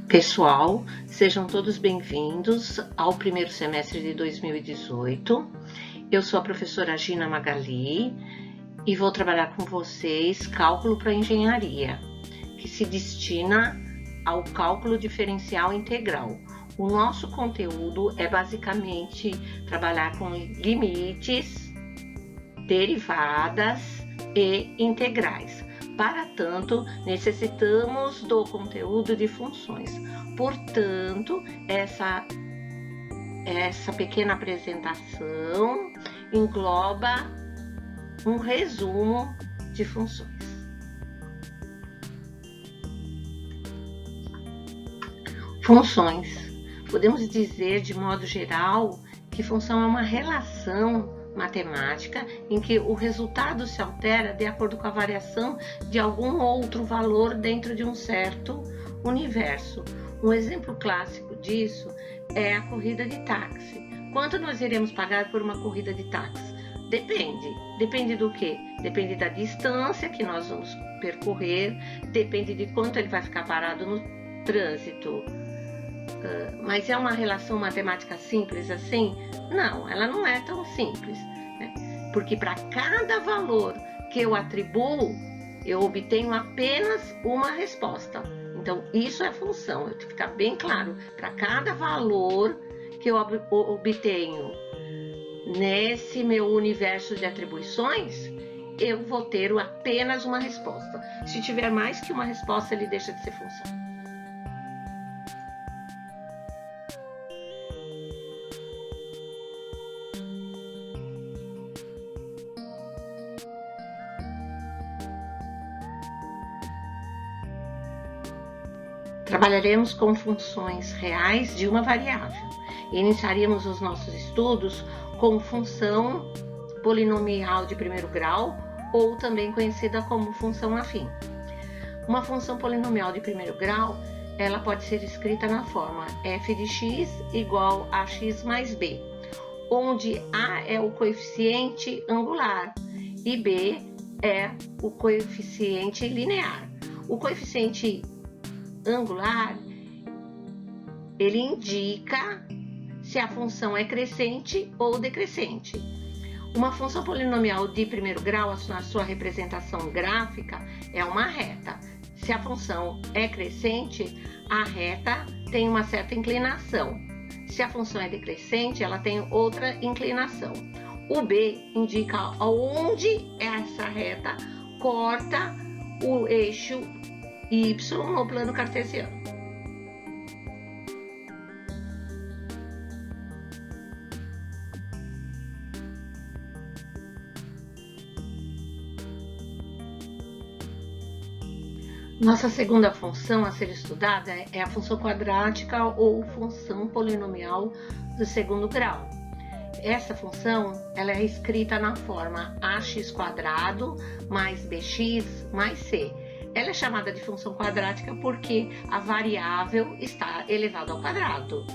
Pessoal, sejam todos bem-vindos ao primeiro semestre de 2018. Eu sou a professora Gina Magali e vou trabalhar com vocês cálculo para engenharia, que se destina ao cálculo diferencial integral. O nosso conteúdo é basicamente trabalhar com limites, derivadas e integrais. Para tanto, necessitamos do conteúdo de funções. Portanto, essa pequena apresentação engloba um resumo de funções. Funções. Podemos dizer, de modo geral, que função é uma relação matemática em que o resultado se altera de acordo com a variação de algum outro valor dentro de um certo universo. Um exemplo clássico disso é a corrida de táxi. Quanto nós iremos pagar por uma corrida de táxi? Depende. Depende do quê? Depende da distância que nós vamos percorrer, depende de quanto ele vai ficar parado no trânsito. Mas é uma relação matemática simples assim? Não, ela não é tão simples, né? Porque para cada valor que eu atribuo, eu obtenho apenas uma resposta. Então, isso é função, eu tenho que ficar bem claro. Para cada valor que eu obtenho nesse meu universo de atribuições, eu vou ter apenas uma resposta. Se tiver mais que uma resposta, ele deixa de ser função. Trabalharemos com funções reais de uma variável. Iniciaríamos os nossos estudos com função polinomial de primeiro grau, ou também conhecida como função afim. Uma função polinomial de primeiro grau, ela pode ser escrita na forma f de x igual a x mais b, onde a é o coeficiente angular e b é o coeficiente linear. O coeficiente angular, ele indica se a função é crescente ou decrescente. Uma função polinomial de primeiro grau, na sua representação gráfica, é uma reta. Se a função é crescente, a reta tem uma certa inclinação. Se a função é decrescente, ela tem outra inclinação. O B indica aonde essa reta corta o eixo y no plano cartesiano. Nossa segunda função a ser estudada é a função quadrática ou função polinomial do segundo grau. Essa função ela é escrita na forma ax² mais bx mais c. Ela é chamada de função quadrática porque a variável está elevada ao quadrado.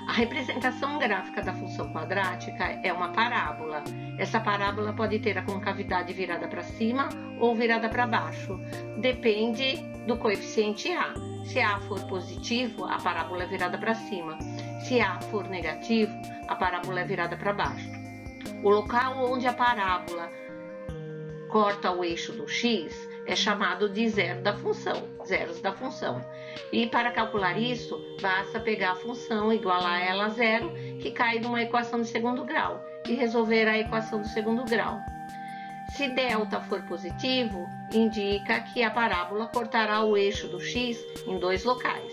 A representação gráfica da função quadrática é uma parábola. Essa parábola pode ter a concavidade virada para cima ou virada para baixo. Depende do coeficiente a. Se a for positivo, a parábola é virada para cima. Se a for negativo, a parábola é virada para baixo. O local onde a parábola corta o eixo do x é chamado de zeros da função. E para calcular isso, basta pegar a função, igualar ela a zero, que cai numa equação de segundo grau, e resolver a equação do segundo grau. Se delta for positivo, indica que a parábola cortará o eixo do x em dois locais.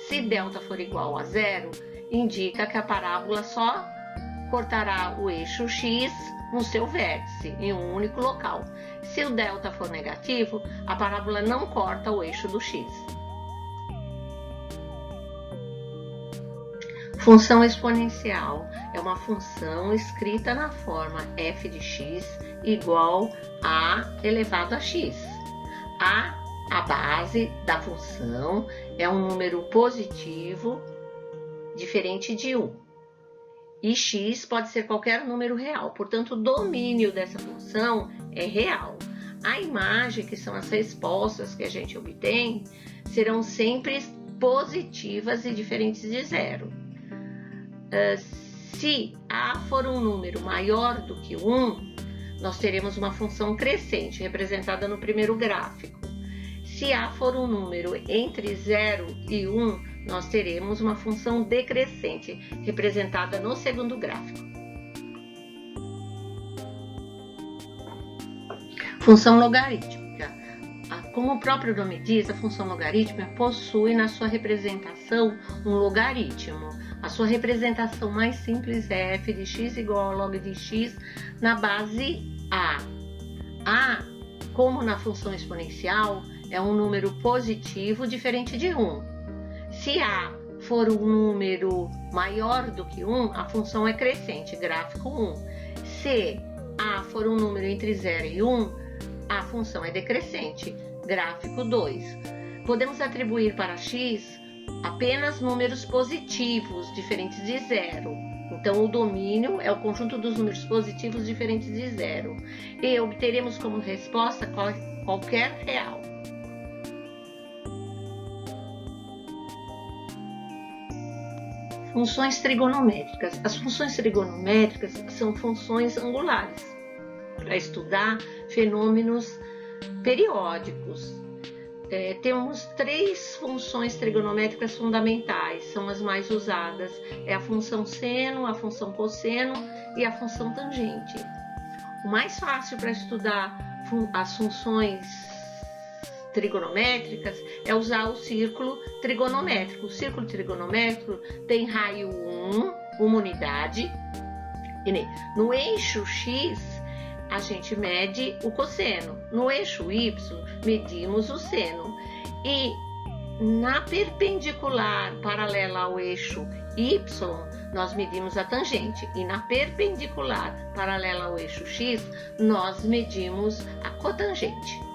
Se delta for igual a zero, indica que a parábola só cortará o eixo x no seu vértice, em um único local. Se o delta for negativo, a parábola não corta o eixo do x. Função exponencial é uma função escrita na forma f de x igual a elevado a x. A base da função, é um número positivo diferente de 1. E x pode ser qualquer número real, portanto, o domínio dessa função é real. A imagem, que são as respostas que a gente obtém, serão sempre positivas e diferentes de zero. Se A for um número maior do que 1, nós teremos uma função crescente, representada no primeiro gráfico. Se A for um número entre 0 e 1, nós teremos uma função decrescente, representada no segundo gráfico. Função logarítmica. Como o próprio nome diz, a função logarítmica possui na sua representação um logaritmo. A sua representação mais simples é f de x igual a log de x na base a. A, como na função exponencial, é um número positivo diferente de 1. Se A for um número maior do que 1, a função é crescente, gráfico 1. Se A for um número entre 0 e 1, a função é decrescente, gráfico 2. Podemos atribuir para x apenas números positivos diferentes de 0. Então, o domínio é o conjunto dos números positivos diferentes de 0. E obteremos como resposta qualquer real. Funções trigonométricas. As funções trigonométricas são funções angulares para estudar fenômenos periódicos. Temos 3 funções trigonométricas fundamentais, são as mais usadas. É a função seno, a função cosseno e a função tangente. O mais fácil para estudar as funções trigonométricas é usar o círculo trigonométrico. O círculo trigonométrico tem raio 1, uma unidade, e no eixo x a gente mede o cosseno, no eixo y medimos o seno, e na perpendicular paralela ao eixo y nós medimos a tangente, e na perpendicular paralela ao eixo x nós medimos a cotangente.